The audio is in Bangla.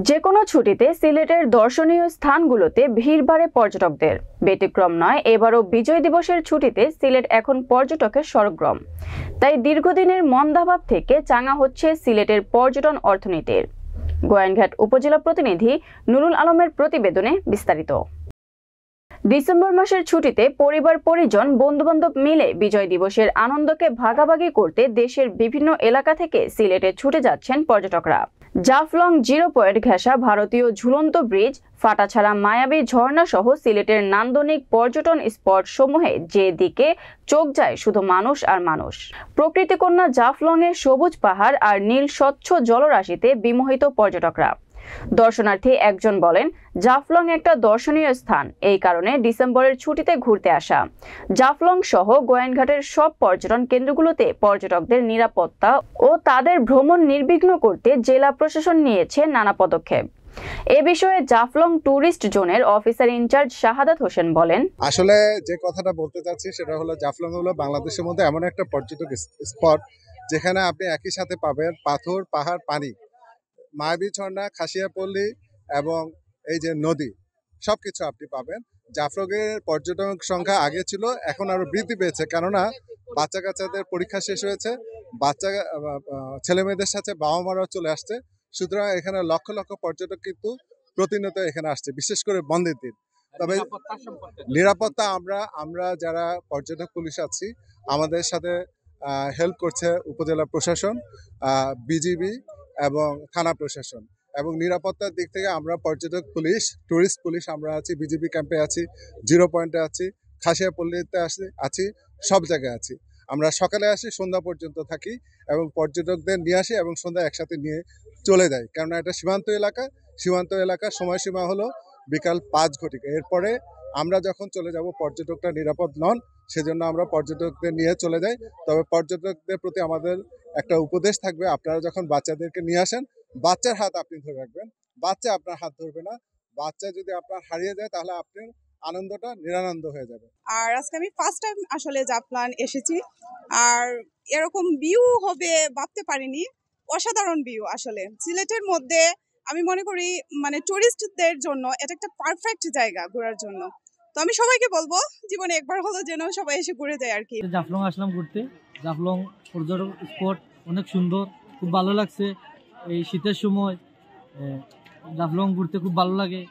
যে কোনো ছুটিতে সিলেটের দর্শনীয় স্থানগুলোতে ভিড় বাড়ে পর্যটকদের। ব্যতিক্রম নয়, এবারও বিজয় দিবসের ছুটিতে সিলেট এখন পর্যটকের সরগরম। তাই দীর্ঘদিনের মন্দাভাব থেকে চাঙা হচ্ছে সিলেটের পর্যটন অর্থনীতির। গোয়াইনঘাট উপজেলা প্রতিনিধি নুরুল আলমের প্রতিবেদনে বিস্তারিত। ডিসেম্বর মাসের ছুটিতে পরিবার পরিজন বন্ধুবান্ধব মিলে বিজয় দিবসের আনন্দকে ভাগাভাগি করতে দেশের বিভিন্ন এলাকা থেকে সিলেটে ছুটে যাচ্ছেন পর্যটকরা। জাফলং জিরো পয়েন্ট ঘেঁষা ভারতীয় ঝুলন্ত ব্রিজ, ফাটাছাড়া মায়াবী ঝর্ণা সহ সিলেটের নান্দনিক পর্যটন স্পট সমূহে যে দিকে চোখ যায় শুধু মানুষ আর মানুষ। প্রকৃতিকন্যা জাফলং এর সবুজ পাহাড় আর নীল স্বচ্ছ জলরাশিতে বিমোহিত পর্যটকরা। দর্শনার্থী একজন বলেন, জাফলং একটা দর্শনীয় স্থান, এই কারণে ডিসেম্বরের ছুটিতে ঘুরতে আসা। জাফলং সহ গোয়াইনঘাটের সব পর্যটন কেন্দ্রগুলোতে পর্যটকদের নিরাপত্তা ও তাদের ভ্রমণ নির্বিঘ্ন করতে জেলা প্রশাসন নিয়েছে নানা পদক্ষেপ। এ বিষয়ে জাফলং ট্যুরিস্ট জোনের অফিসার ইনচার্জ শাহাদাত হোসেন বলেন, আসলে যে কথাটা বলতে চাচ্ছি সেটা হলো জাফলং হলো বাংলাদেশের মধ্যে এমন একটা পর্যটক স্পট যেখানে আপনি একই সাথে পাবেন পাথর, পাহাড়, পানি, মায়াবী ঝর্ণা, খাসিয়াপল্লী এবং এই যে নদী, সবকিছু আপনি পাবেন। জাফলংয়ের পর্যটক সংখ্যা আগে ছিল, এখন আরো বৃদ্ধি পেয়েছে, কেননা বাচ্চা কাচ্চাদের পরীক্ষা শেষ হয়েছে, ছেলে মেয়েদের সাথে বাবা মারাও চলে আসছে। সুতরাং এখানে লক্ষ লক্ষ পর্যটক কিন্তু প্রতিনিয়ত এখানে আসছে, বিশেষ করে বন্ধের দিন। তবে নিরাপত্তা আমরা যারা পর্যটক পুলিশ আছি, আমাদের সাথে হেল্প করছে উপজেলা প্রশাসন, বিজিবি এবং থানা প্রশাসন। এবং নিরাপত্তার দিক থেকে আমরা পর্যটক পুলিশ, টুরিস্ট পুলিশ আমরা আছি, বিজিবি ক্যাম্পে আছি, জিরো পয়েন্টে আছি, খাসিয়াপল্লীতে আছি, সব জায়গায় আছি। আমরা সকালে আসি, সন্ধ্যা পর্যন্ত থাকি এবং পর্যটকদের নিয়ে আসি এবং সন্ধ্যা একসাথে নিয়ে চলে যাই, কেননা এটা সীমান্ত এলাকার সময়সীমা হলো বিকাল 5 ঘটিকা। এরপরে আমরা যখন চলে যাব পর্যটকরা নিরাপদ নন, সেজন্য আমরা পর্যটকদের নিয়ে চলে যাই। তবে পর্যটকদের প্রতি আমাদের একটা উপদেশ থাকবে, আপনারা যখন বাচ্চাদেরকে নিয়ে আসেন, বাচ্চার হাত আপনি ধরে রাখবেন, বাচ্চা আপনার হাত ধরবে না। বাচ্চা যদি আপনার হারিয়ে যায় তাহলে আপনার আনন্দটা নিরানন্দ হয়ে যাবে। আর আজকে আমি ফার্স্ট টাইম আসলে জাফলং এসেছি, আর এরকম ভিউ হবে ভাবতে পারিনি। অসাধারণ ভিউ আসলে সিলেটের মধ্যে। আমি মনে করি মানে টুরিস্টদের জন্য এটা একটা পারফেক্ট জায়গা ঘোরার জন্য। তো আমি সবাইকে বলবো জীবনে একবার হলো যেন সবাই এসে ঘুরে যায় আর কি। জাফলং আসলাম ঘুরতে। জাফলং পর্যটক স্পট অনেক সুন্দর, খুব ভালো লাগছে। এই শীতের সময় জাফলং ঘুরতে খুব ভালো লাগে।